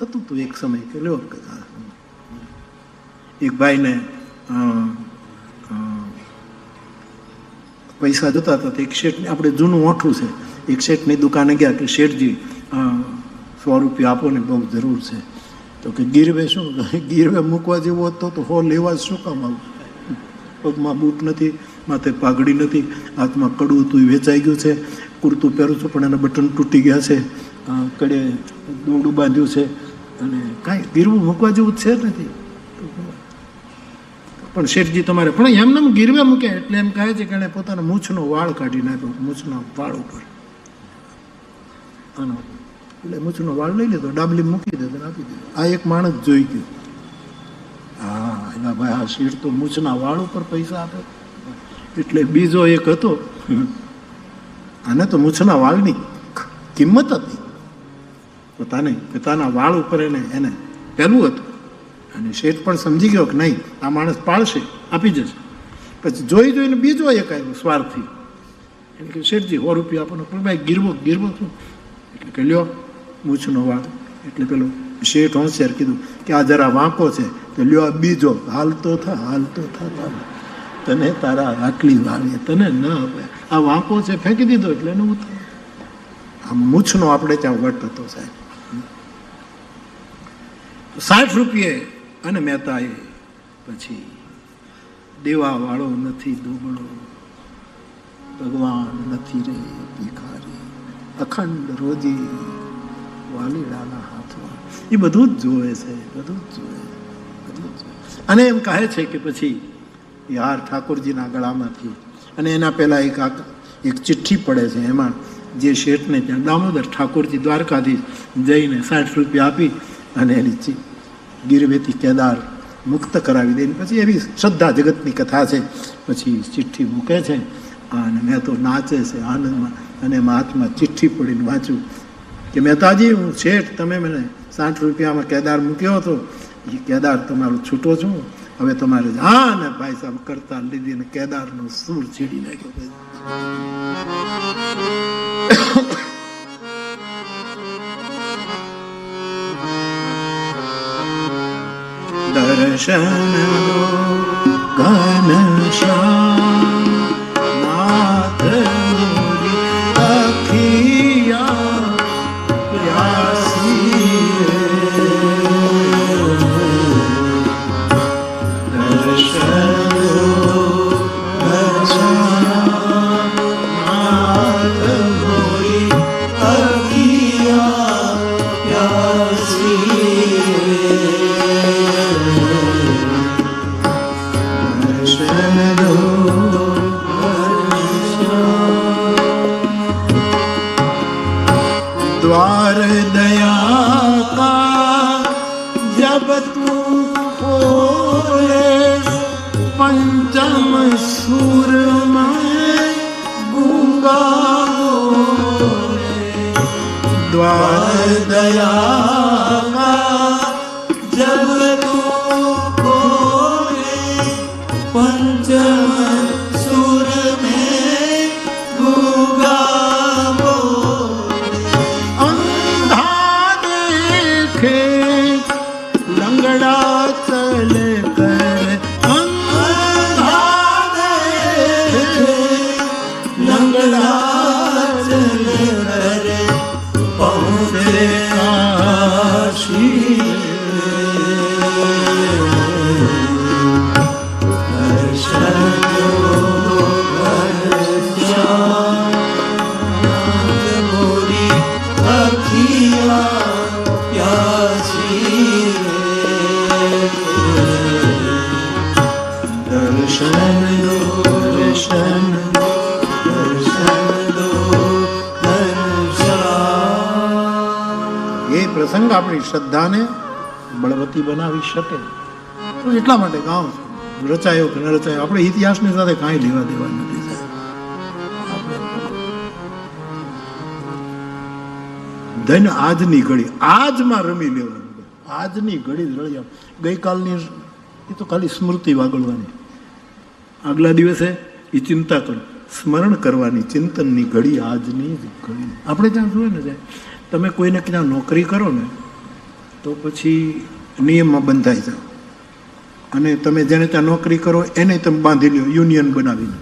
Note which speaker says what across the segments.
Speaker 1: થતું હતું એક સમય કે લ્યો એક ભાઈને પૈસા જોતા હતા. એક શેઠને, આપણે જૂનું ઓઠું છે, એક શેઠની દુકાને ગયા કે શેઠજી 100 રૂપિયા આપો ને, બહુ જરૂર છે. તો કે ગીરવે શું, ગીરવે મૂકવા જેવો હતો તો 100 લેવા શું કામ આવું? પગમાં બૂટ નથી, માથે પાઘડી નથી, હાથમાં કડું હતું વેચાઈ ગયું છે, કુર્તું પહેરું છું પણ એના બટન તૂટી ગયા છે, કડે દોરડું બાંધ્યું છે, અને કાંઈ ગીરવું મૂકવા જેવું છે નથી. પણ શેઠજી તમારે, પણ એમને ગીરવે મૂક્યા એટલે એમ કહે છે કે એણે પોતાના મૂછનો વાળ કાઢી નાખ્યો, મૂછના વાળ ઉપર. એટલે મૂછનો વાળ લઈ લીધો, ડાબલી મૂકી દીધો, આપી દીધો. આ એક માણસ જોઈ ગયો, હા એના ભાઈ આ શેઠ તો મૂછના વાળ ઉપર પૈસા આપે. એટલે બીજો એક હતો, આને તો મૂછના વાળની કિંમત હતી, પોતાના વાળ ઉપર એને પહેલું હતું. અને શેઠ પણ સમજી ગયો કે નહીં, આ માણસ પાળશે, આપી જશે. પછી જોઈને બીજો એક આવ્યો સ્વાર્થી, એટલે કે શેઠજી 100 રૂપિયા આપો. પણ ભાઈ ગીરવો શું? એટલે કે લ્યો મૂછનો વાળ. એટલે પેલો શેઠ હોશિયાર કીધું કે આ જરા વાંકો છે, તો લ્યો આ બીજો, હાલતો થા તને તારા આટલી વાળી તને ન આવે, આ વાંકો છે ફેંકી દીધો. એટલે એનું આ મૂછનો આપણે ત્યાં વટ હતો સાહેબ. 60 રૂપિયે. અને મહેતાએ પછી દેવા વાળો નથી દોબળો, ભગવાન નથી રે ભિખારી, અખંડ રોજી વાલીડાના હાથમાં. એ બધું જ જોવે છે, બધું જ જોવે. અને એમ કહે છે કે પછી યાર ઠાકોરજીના ગળામાંથી, અને એના પહેલાં એક ચિઠ્ઠી પડે છે, એમાં જે શેઠને ત્યાં દામોદર ઠાકોરજી દ્વારકાધીશ જઈને 60 રૂપિયા આપી અને એની ગીરવેથી કેદાર મુક્ત કરાવી દે. પછી એવી શ્રદ્ધા જગતની કથા છે. પછી ચિઠ્ઠી મૂકે છે અને મેં તો નાચે છે આનંદમાં, અને એમાં હાથમાં ચિઠ્ઠી પડીને વાંચ્યું કે મહેતાજી હું શેઠ, તમે મને 60 રૂપિયામાં કેદાર મૂક્યો હતો, એ કેદાર તમારો છૂટો છું, હવે તમારે હા ને ભાઈ સાહેબ કરતા લીધી ને કેદારનો સૂર છીડી નાખ્યો. દર્શન ઘનશ્યામ નાથ મોરી અખિયા પ્યાસી द्वार दया का जब तू खोले, पंचम सुर में गूंगा बोले. द्वार दया का जब तू खोले, पंचम सुर में गूंगा बोले. अंधा देखे लंगड़ा चल कर, अंधा देखे लंगड़ा चल कर पहुँचे काशी. પ્રસંગ આપણી શ્રદ્ધાને બળવતી બનાવી શકે. તો એટલા માટે ગાઉં છું, રચાયો કે ન રચાયો આપણે ઇતિહાસની સાથે કાંઈ લેવા દેવા નથી. ધન આજની ઘડી, આજમાં રમી લેવાનું, આજની ઘડી રળી આવ. ગઈકાલની એ તો ખાલી સ્મૃતિ વાગળવાની, આગલા દિવસે એ ચિંતા કરો, સ્મરણ કરવાની, ચિંતનની ઘડી આજની જ ઘડી. આપણે ત્યાં જોઈએ ને જાય, તમે કોઈને ક્યાં નોકરી કરો ને તો પછી નિયમમાં બંધાઈ જાઓ. અને તમે જેને ત્યાં નોકરી કરો એને તમે બાંધી લ્યો યુનિયન બનાવીને,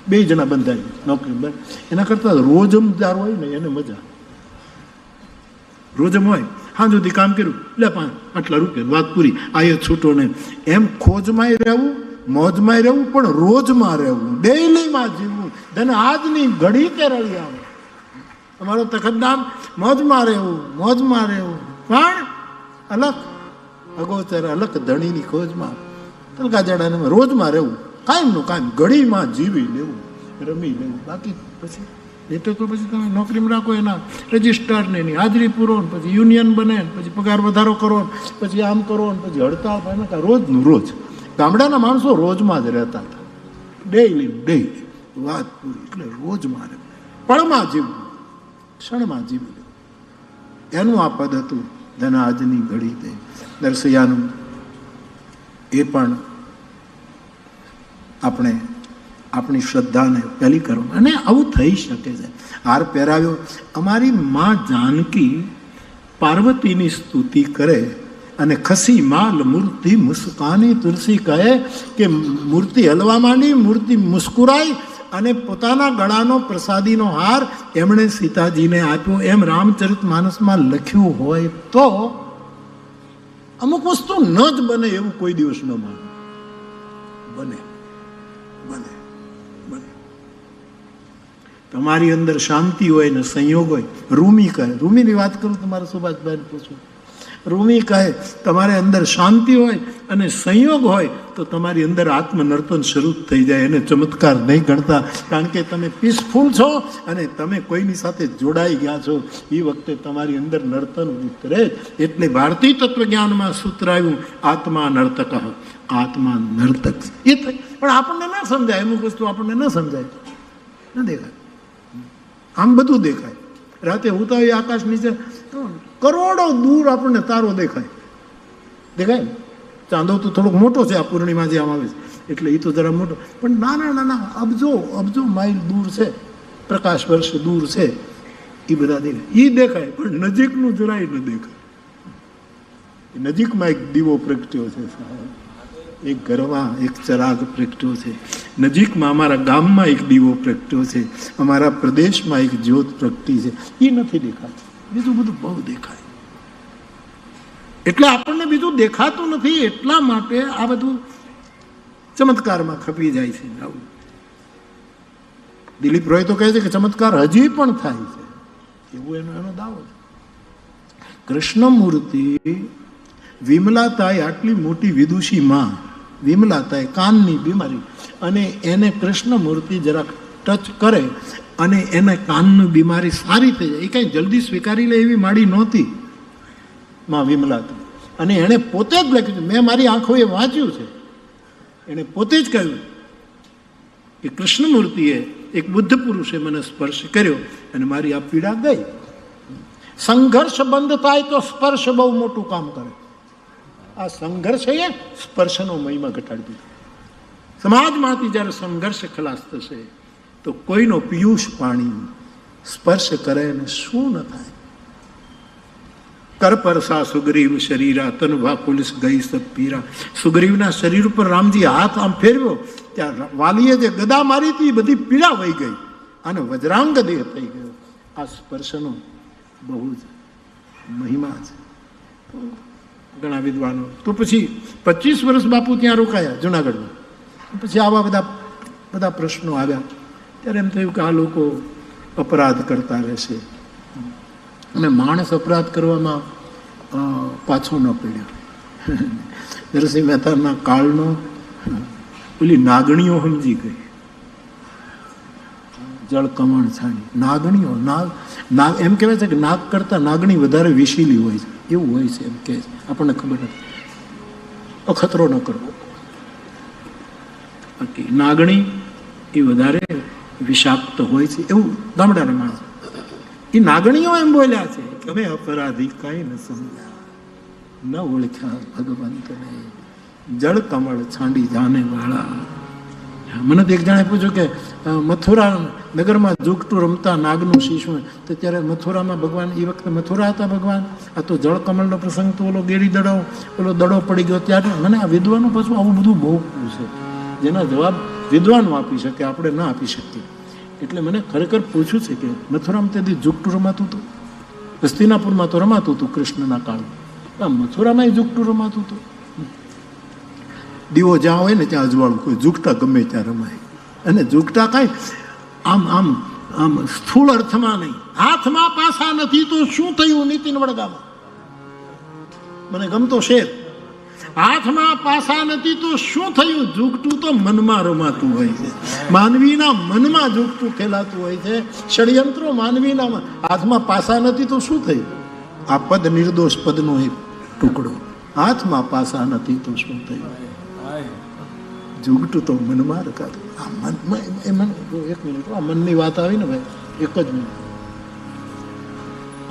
Speaker 1: 2 જણા બંધાય નોકરી. એના કરતાં રોજમદાર હોય ને એને મજા. રોજમ હોય, હા સુધી કામ કર્યું લે 8 રૂપિયા, વાત પૂરી, આ છૂટો ને. એમ ખોજમાંય રહેવું, મોજમાંય રહેવું, પણ રોજમાં રહેવું, ડેઈલીમાં જીવવું. ધન આજની ઘડી કે રળી આવે. અમારો તખતનામ મોજમાં રહેવું, મોજમાં રહેવું, પણ અલગ અગોચર અલગ ધણીની ખોજમાં તલકા જડાને રોજમાં રહેવું, કાયમનું કાયમ ઘડીમાં જીવી લેવું, રમી લેવું. બાકી પછી એટલે તો પછી તમે નોકરીમાં રાખો, એના રજિસ્ટર ને એની હાજરી પૂરો, ને પછી યુનિયન બને, પછી પગાર વધારો કરો, પછી આમ કરો, ને પછી હડતાળ થાય. રોજનું રોજ. ગામડાના માણસો રોજમાં જ રહેતા હતા, ડેઈલી વાત પૂરી. એટલે રોજમાં રહેવું, પળમાં જીવવું, ક્ષણમાં જીવી લેવું. એનું આ પદ હતું ધન આજની ઘડી તે દર્શયાનું. એ પણ આપણે આપણી શ્રદ્ધાને પહેલી કરો. અને આવું થઈ શકે છે. હાર પહેરાવ્યો. અમારી માં જાનકી પાર્વતીની સ્તુતિ કરે અને ખસી માલ મૂર્તિ મુસ્કાની. તુલસી કહે કે મૂર્તિ હલવા માંડી, મૂર્તિ મુસ્કુરાઈ અને પોતાના ગળાનો પ્રસાદીનો હાર એમણે સીતાજીને આપ્યો. એમ રામચરિત માનસમાં લખ્યું હોય તો અમુક વસ્તુ ન જ બને એવું કોઈ દિવસ ન માને. બને બને બને. તમારી અંદર શાંતિ હોય ને સંયોગ હોય. રૂમી કહે, રૂમીની વાત કરું તમારે સુભાષભાઈને પૂછું. રૂમી કહે તમારે અંદર શાંતિ હોય અને સંયોગ હોય તો તમારી અંદર આત્મનર્તન શરૂ થઈ જાય. એને ચમત્કાર નહીં ગણતા, કારણ કે તમે પીસફુલ છો અને તમે કોઈની સાથે જોડાઈ ગયા છો. એ વખતે તમારી અંદર નર્તન ઉતરે. એટલે ભારતીય તત્વજ્ઞાનમાં સૂત્ર આવ્યું, આત્મા નર્તક. આત્મા નર્તક એ થાય, પણ આપણને ના સમજાય. અમુક વસ્તુ આપણને ન સમજાય, ન દેખાય. આમ બધું દેખાય. રાતે ઉતા આકાશ નીચે કરોડો દૂર આપણને તારો દેખાય. દેખાય ને? ચાંદો તો થોડોક મોટો છે, આ પૂર્ણિમા જે આમ આવે છે એટલે એ તો જરા મોટો, પણ નાના નાના અબજો માઇલ દૂર છે, પ્રકાશ વર્ષ દૂર છે. એ બધા દેખાય. એ દેખાય, પણ નજીકનું જરાય ન દેખાય. નજીકમાં એક દીવો પ્રગટ્યો છે, એક ઘરમાં એક ચરાગ પ્રગટ્યો છે. નજીકમાં અમારા ગામમાં એક દીવો પ્રગટ્યો છે, અમારા પ્રદેશમાં એક જ્યોત પ્રગટી છે. એ નથી દેખાતું, બીજું બધું બહુ દેખાય. એટલે આપણને બીજું દેખાતું નથી, એટલા માટે આ બધું ચમત્કારમાં ખપી જાય છે. આવું દિલીપ રોય તો કહે છે કે ચમત્કાર હજી પણ થાય છે, એવું એનો દાવો છે. કૃષ્ણમૂર્તિ વિમલાતાએ આટલી મોટી વિદુષી માં, વિમલાતાએ કાનની બીમારી, અને એને કૃષ્ણમૂર્તિ જરાક ટચ કરે અને એને કાનની બીમારી સારી થઈ જાય. એ કાંઈ જલ્દી સ્વીકારી લે એવી માડી નહોતી માં વિમલાતા. અને એણે પોતે જ લખ્યું, મેં મારી આંખોએ વાંચ્યું છે, એણે પોતે જ કહ્યું કે કૃષ્ણમૂર્તિએ એક બુદ્ધ પુરુષે મને સ્પર્શ કર્યો અને મારી આ પીડા ગઈ. સંઘર્ષ બંધ થાય તો સ્પર્શ બહુ મોટું કામ કરે. આ સંઘર્ષ એ સ્પર્શનો મહિમા ઘટાડી દીધો. સમાજમાંથી જ્યારે સંઘર્ષ ખલાસ થશે તો કોઈનો પિયુષ પાણી સ્પર્શ કરે ને શું ન થાય. કર પરસા સુગ્રીવ શરીરા તન વાકુલિસ ગઈ સબ પીરા. સુગ્રીવના શરીર ઉપર રામજી હાથ આમ ફેરવ્યો ત્યાં વાલીએ જે ગદા મારી હતી બધી પીડા વહી ગઈ અને વજ્રાંગ દેહ થઈ ગયો. આ સ્પર્શનો બહુ જ મહિમા છે. ઘણા વિદ્વાનો તો પછી 25 વર્ષ બાપુ ત્યાં રોકાયા જુનાગઢમાં. પછી આવા બધા પ્રશ્નો આવ્યા ત્યારે એમ થયું કે આ લોકો અપરાધ કરતા રહેશે અને માણસ અપરાધ કરવામાં પાછો ન પડ્યો. નરસિંહ મહેતાના કાળનો પેલી નાગણીઓ સમજી ગઈ, જળ કમણ છાણી નાગણીઓ. નાગ એમ કહેવાય છે કે નાગ કરતા નાગણી વધારે વિશીલી હોય છે, એવું હોય છે એમ કહે છે, આપણને ખબર નથી. અખતરો ન કરવો. બાકી નાગણી એ વધારે વિષાક્ત હોય છે એવું ગામડાના માણસ. એ નાગણીઓ એમ બોલ્યા છે કે અમે અપરાધી કાંઈ ન સમજ્યા, ન ઓળખ્યા ભગવંતને, જળ કમળ છાંડી જાને વાળા. મને તો એક જણે પૂછ્યું કે મથુરા નગરમાં જુગટું રમતા નાગનું શીશું, તો ત્યારે મથુરામાં ભગવાન, એ વખતે મથુરા હતા ભગવાન. આ તો જળકમળનો પ્રસંગ, તો ઓલો ગેડી દડો, ઓલો દડો પડી ગયો. ત્યારે મને આ વિદ્વાનો પાછું આવું બધું બહુ પૂછે, જેના જવાબ વિદ્વાનો આપી શકે, આપણે ન આપી શકીએ. એટલે મને ખરેખર પૂછ્યું છે કે મથુરામાં તેથી જુગટું રમાતું હતું, હસ્તિનાપુરમાં તો રમાતું હતું કૃષ્ણના કાળમાં, મથુરામાં જુગટું રમાતું હતું. દીવો જ્યાં હોય ને ત્યાં અજવાળું, કોઈ જુગટા ગમે ત્યાં રમાય. અને જુગટા કાંઈ આમ આમ આમ સ્થૂળ અર્થમાં નહીં. હાથમાં પાસા નથી તો શું થયું? નીતિન વડગામાં મને ગમતો શેર, હાથમાં પાસા નથી તો શું થયું? જુગટું તો મનમાં રમાતું હોય છે, માનવીના મનમાં જુગટું ખેલાતું હોય છે. ષડયંત્રો માનવીના, હાથમાં પાસા નથી તો શું થયું? આ પદ નિર્દોષ પદનો એક ટુકડો, હાથમાં પાસા નથી તો શું થયું? જુગટું તો મનમાં રખાતું. આ મનમાં, એ મન, એક મિનિટ, આ મનની વાત આવી ને ભાઈ, એક જ મિનિટ.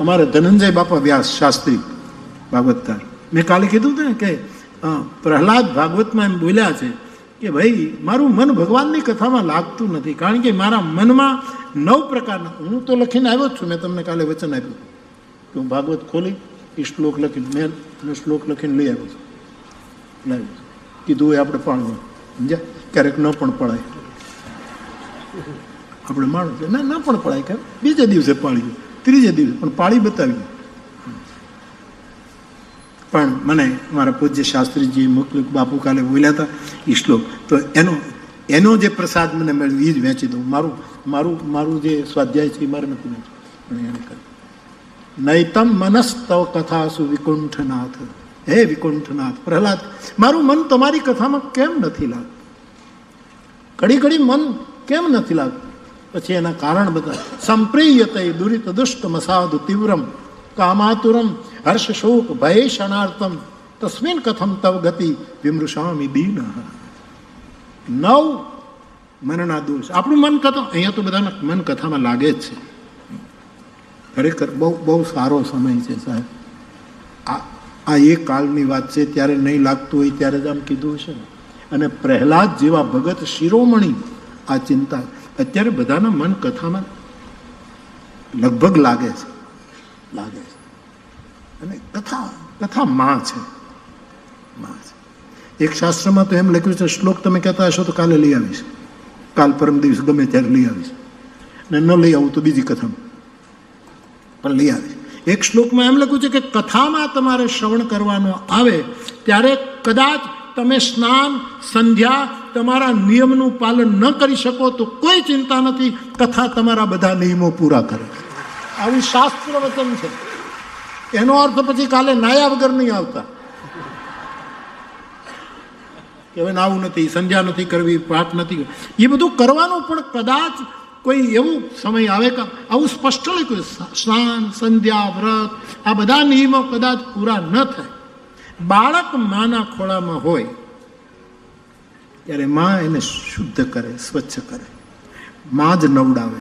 Speaker 1: અમારે ધનંજય બાપા વ્યાસ શાસ્ત્રી ભાગવતકાર, મેં કાલે કીધું હતું ને કે પ્રહલાદ ભાગવતમાં એમ બોલ્યા છે કે ભાઈ મારું મન ભગવાનની કથામાં લાગતું નથી, કારણ કે મારા મનમાં 9 પ્રકારના, હું તો લખીને આવ્યો જ છું, મેં તમને કાલે વચન આપ્યું કે હું ભાગવત ખોલી એ શ્લોક લખીને, મેં શ્લોક લખીને લઈ આવ્યો છું, લાવ્યો છું. કીધું એ આપણે પાડવાનું, સમજ્યા? ક્યારેક ન પણ પડાય, આપણે માણસ ના ન પણ પડાય, કે બીજે દિવસે પાડ્યું, ત્રીજે દિવસે પણ પાડી બતાવ્યું. પણ મને મારા પૂજ્ય શાસ્ત્રીજી મુકલિક બાપુ કાલે બોલ્યા હતા એ શ્લોક, તો એનો જે પ્રસાદ મને મળ્યો એ જ વેચી દઉં. મારું જે સ્વાધ્યાય છે એ મારે નથી વેચવું, પણ એને કહ્યું નૈતમ મનસ્તવ કથાસુ વિકુંઠનાથ. હે વિકુંઠનાથ પ્રહલાદ, મારું મન તમારી કથામાં કેમ નથી લાગતું? ઘડી ઘડી મન કેમ નથી લાગતું? પછી એના કારણ બધા, સંપ્રિયતે દુરિત દુષ્ટ મસાદુ તીવ્રમ કામાતુરમ હર્ષ શોક ભય શણાર્તમ તસ્મિન કથમ તવ ગતિ વિમૃષામિ દીન. 9 મનના દોષ. આપણું મન કથા, અહીંયા તો બધાના મન કથામાં લાગે જ છે. ખરેખર બહુ બહુ સારો સમય છે સાહેબ. આ એ કાળની વાત છે, ત્યારે નહીં લાગતું હોય ત્યારે જ આમ કીધું હશે ને. અને પ્રહલાદ જેવા ભગત શિરોમણી આ ચિંતા, અત્યારે બધાના મન કથામાં લગભગ લાગે છે. અને કથા માં છે. એક શાસ્ત્રમાં તો એમ લખ્યું છે, શ્લોક તમે કહેતા હશો તો કાલે લઈ આવીશ, કાલ પરમ દિવસ ગમે ત્યારે લઈ આવીશ, ને ન લઈ આવું તો બીજી કથામાં પણ લઈ આવીશ. એક શ્લોકમાં એમ લખ્યું છે કે કથામાં તમારે શ્રવણ કરવાનો આવે ત્યારે કદાચ તમે સ્નાન સંધ્યા તમારા નિયમનું પાલન ન કરી શકો તો કોઈ ચિંતા નથી, કથા તમારા બધા નિયમો પૂરા કરે. આવું શાસ્ત્ર વચન છે. એનો અર્થ પછી કાલે નાયા વગર નહીં આવતા કે હવે નાવું નથી, સંધ્યા નથી કરવી, પાઠ નથી, એ બધું કરવાનું. પણ કદાચ કોઈ એવું સમય આવે કે આવું સ્પષ્ટ લખ્યું, સ્નાન સંધ્યા વ્રત આ બધા નિયમો કદાચ પૂરા ન થાય. બાળક માના ખોળામાં હોય ત્યારે માં એને શુદ્ધ કરે, સ્વચ્છ કરે, માં જ નવડાવે.